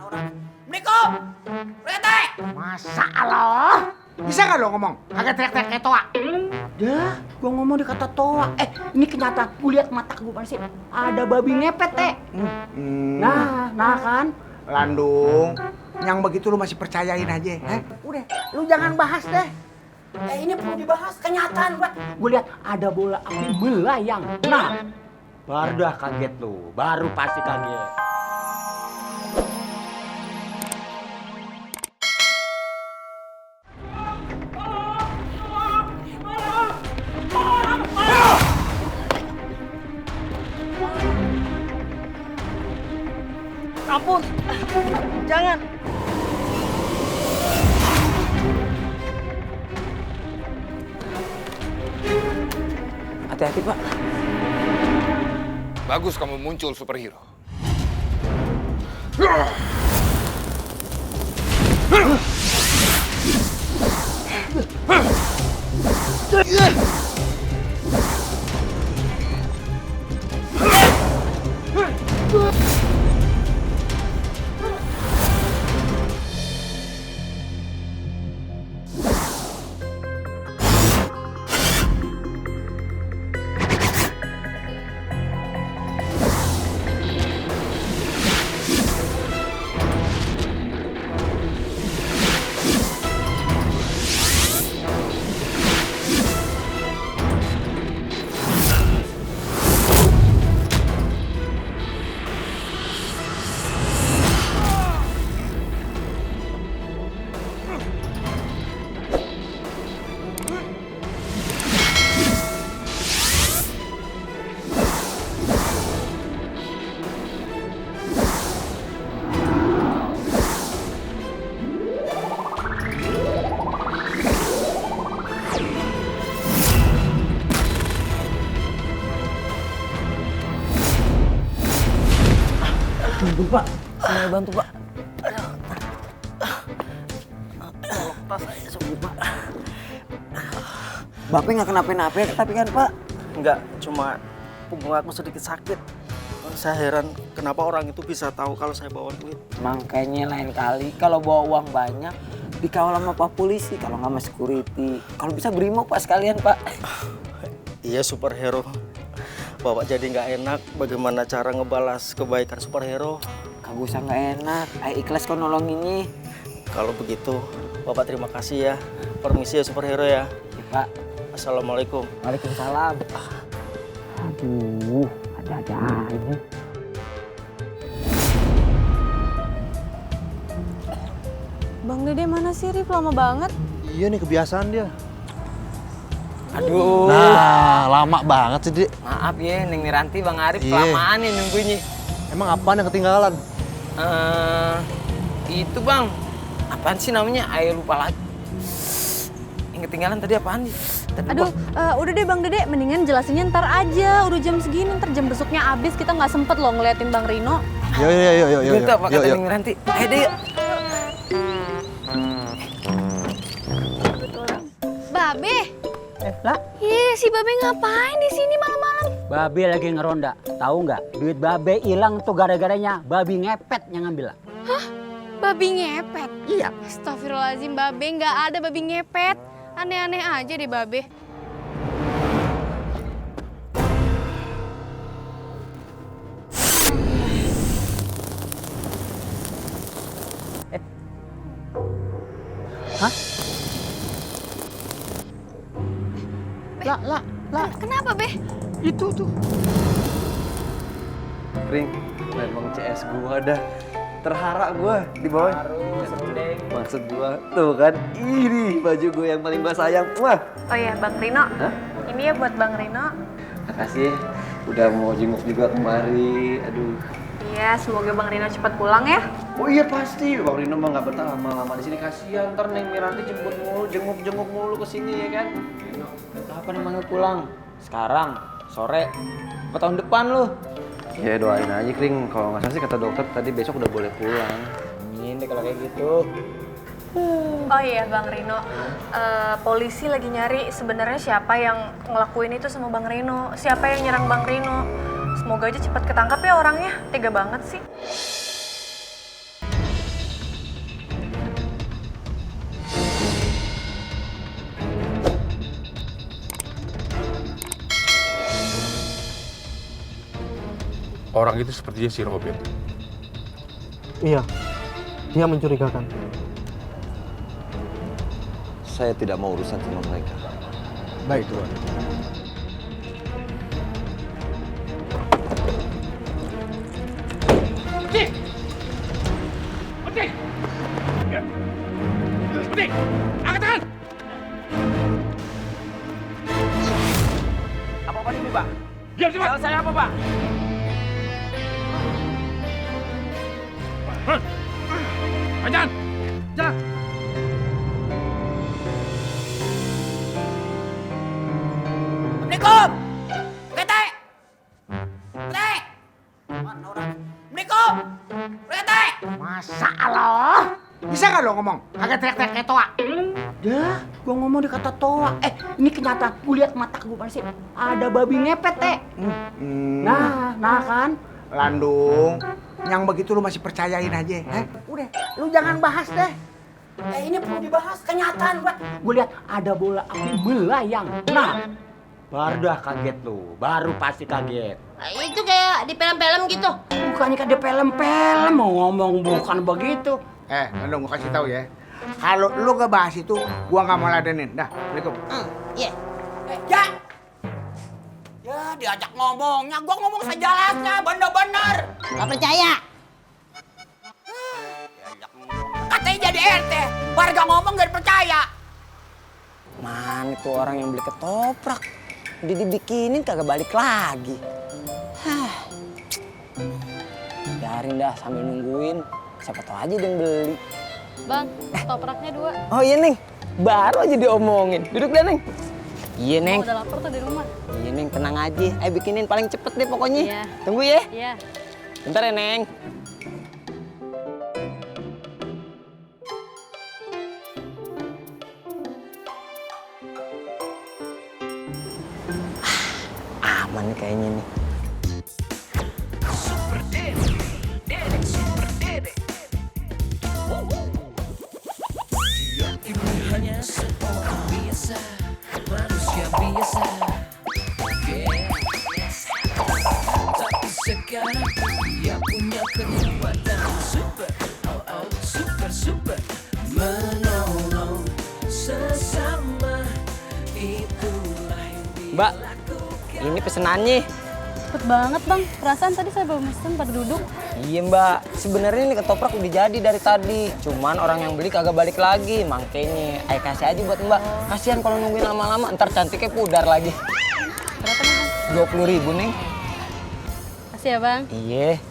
orang. Assalamualaikum. Rete. Masa Allah? Bisa gak lo ngomong? Kagak teriak-teriak kayak toa. Dah, gua ngomong dikata toa. Ini kenyataan. Gua lihat mata gua sih. Ada babi ngepet, teh. Nah kan. Landung, yang begitu lu masih percayain aja. Udah, lu jangan bahas deh. Ini perlu dibahas. Kenyataan, Pak. Gua lihat ada bola api melayang. Nah, baru dah kaget lu. Baru pasti kaget. Ampun, jangan. Hati-hati, Pak. Bagus kamu muncul superhero. Bantu, Pak. Saya bantu, Pak. Tolong tas saya sembuh, Pak. Bapak nggak kenapa-napa tapi kan Pak? Enggak, cuma punggung aku sedikit sakit. Saya heran kenapa orang itu bisa tahu kalau saya bawa duit. Makanya lain kali kalau bawa uang banyak dikawal sama Pak Polisi, kalau nggak sama security. Kalau bisa brimob Pak sekalian Pak. Iya superhero. Bapak jadi nggak enak bagaimana cara ngebalas kebaikan superhero. Kagak usah nggak enak, ayo ikhlas kau nolonginnya. Kalau begitu, Bapak terima kasih ya. Permisi ya superhero ya. Ya, Pak. Assalamualaikum. Waalaikumsalam. Aduh, ada-ada aja. Bang Dede mana sih, Rif? Lama banget. Iya nih kebiasaan dia. Aduh. Nah, lama banget sih, Dik. Maaf ya, Neng Miranti, Bang Arif, Iya. kelamaan nih nunggunya. Emang apaan yang ketinggalan? Itu Bang, apaan sih namanya? Ayo lupa lagi. Yang ketinggalan tadi apaan sih? Aduh, udah deh Bang Dede, mendingan jelasinnya ntar aja. Udah jam segini, ntar jam besoknya habis. Kita nggak sempet loh ngeliatin Bang Rino. Yuk. Gitu apa kata Neng Miranti? Ayo deh yuk. Babe. Lah, Ih, si Babe ngapain di sini malam-malam? babe lagi ngeronda. Tahu nggak? Duit babe hilang tuh gara-garanya babi ngepet yang ngambil. Babi ngepet? Iya. Astagfirullahaladzim, Babe nggak ada babi ngepet. Aneh-aneh aja deh Babe. Lah. Kenapa, Be? Itu tuh. Ring, memang CS gua dah. Terharak gua di bawah. Maksud gua, tuh kan, ini baju gua yang paling gua sayang. Wah, Oh iya, Bang Rino. Hah? Ini ya buat Bang Rino. makasih. Udah mau jenguk juga kemari. Aduh. Iya, semoga Bang Rino cepat pulang ya. Oh iya pasti, Bang Rino mah nggak betah lama-lama di sini. Kasihan, ntar Neng Miranti jemput mulu, jenguk mulu ke sini ya kan. Kapan emang lu pulang? Sekarang, sore, apa tahun depan lu? Ya doain aja Kring, kalau nggak salah sih kata dokter tadi besok udah boleh pulang. Amin deh kalau kayak gitu. Oh iya Bang Rino, polisi lagi nyari sebenarnya siapa yang ngelakuin itu sama Bang Rino. Siapa yang nyerang Bang Rino. Semoga aja cepat ketangkap ya orangnya, tega banget sih. Orang itu sepertinya si Robin. Iya, dia mencurigakan. Saya tidak mau urusan sama mereka. Baik, Tuan. Apa-apa ini, Pak? Diam, Pak. Saya apa, Pak? Jangan. Jangan. Assalamualaikum. Rete. Rete. Mana orang? Assalamualaikum. Rete. Masa Allah? Bisa nggak lo ngomong? Agak teriak-teriak kayak toa. Dah, gua ngomong di kata toa. Ini kenyataan. Gua lihat mata gua mana sih? Ada babi ngepet, Teh. Nah kan. Landung, yang begitu lu masih percayain aja, Udah, lu jangan bahas deh. Ini perlu dibahas kenyataan, Pak. Gue lihat ada bola api melayang. Nah, baru dah kaget lu. Baru pasti kaget. Itu kayak di film-film gitu. Bukannya kan di film-film mau ngomong bukan begitu. Landung, gua kasih tahu ya. Kalau lu ngebahas itu, gua nggak mau ladenin. Dah, Assalamualaikum. Iya. Ya. Ya diajak ngomongnya, gua ngomong sejelasnya, bener-bener. Gak percaya. Katanya jadi RT, warga ngomong gak percaya. Mana tuh orang yang beli ketoprak? Udah dibikinin kagak balik lagi. Biarin dah sambil nungguin. Siapa tahu aja dia yang beli. Bang, ketopraknya 2. Oh iya, Neng. Baru aja diomongin. Duduk deh, Neng. Iya, Neng. Udah lapar tuh di rumah. Iya, Neng. Tenang aja. Bikinin paling cepet deh pokoknya. Iya. Tunggu ya. Iya. Bentar ya, Neng. Aman nih kayaknya nih. Mbak, ini pesenannya. Cepet banget, Bang. Perasaan tadi saya belum mesen pada duduk. Iya, Mbak. Sebenarnya ini ketoprak udah jadi dari tadi. Cuman orang yang beli kagak balik lagi. Makanya, ayo kasih aja buat Mbak. Kasihan kalau nungguin lama-lama, ntar cantiknya pudar lagi. Berapa nih, Bang? 20.000, Neng. Kasih ya, Bang. Iya.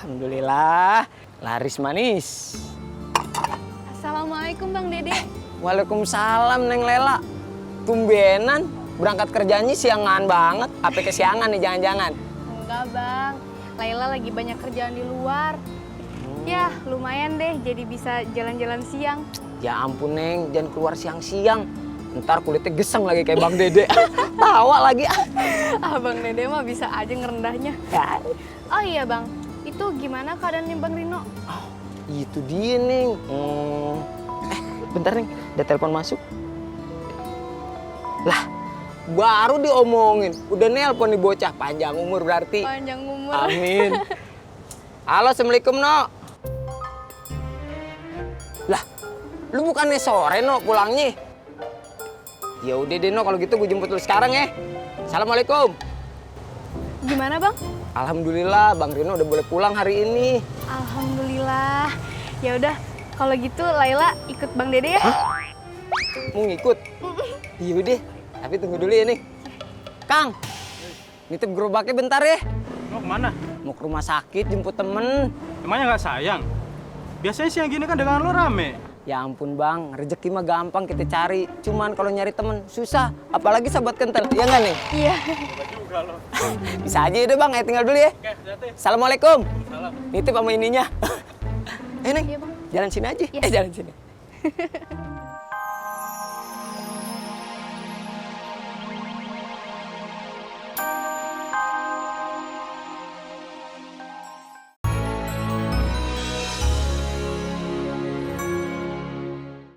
Alhamdulillah, laris manis. Assalamualaikum, Bang Dede. Waalaikumsalam, Neng Lela. Tumbenan, berangkat kerjanya siangan banget. Apa kesiangan nih jangan-jangan? Enggak, Bang. Laila lagi banyak kerjaan di luar. Ya, lumayan deh jadi bisa jalan-jalan siang. Ya ampun, Neng, jangan keluar siang-siang. Ntar kulitnya geseng lagi kayak Bang Dede. Tawa lagi. Bang Dede mah bisa aja ngerendahnya. Ya. Oh iya, Bang. Itu gimana keadaannya Bang Rino? Oh, itu dia, Neng. Bentar, Neng. Ada telepon masuk. Lah, baru diomongin. Udah nelpon nih bocah. Panjang umur berarti. Panjang umur. Amin. Halo, Assalamualaikum, No. Lah, lu bukannya sore, No, pulangnya? Ya udah deh, No, kalau gitu gue jemput lu sekarang ya. Assalamualaikum. Gimana, Bang? Alhamdulillah, Bang Rino udah boleh pulang hari ini. Alhamdulillah. Ya udah, kalau gitu Laila ikut Bang Dede ya. Mau ngikut? Iya udah, tapi tunggu dulu ya nih. Kang, nitip gerobaknya bentar ya. Mau kemana? Mau ke rumah sakit jemput temen. Emangnya nggak sayang? Biasanya siang gini kan dagangan lo rame. Ya ampun Bang, rezeki mah gampang kita cari. Cuman kalau nyari temen susah, apalagi sahabat kental. Iya nggak nih? Iya. Juga lo. Bisa aja deh Bang, ayo tinggal dulu ya. Oke, hati-hati. Assalamualaikum. Salam. Nitip sama ininya. Neng, Iya, Bang. jalan sini aja. Iya. Jalan sini.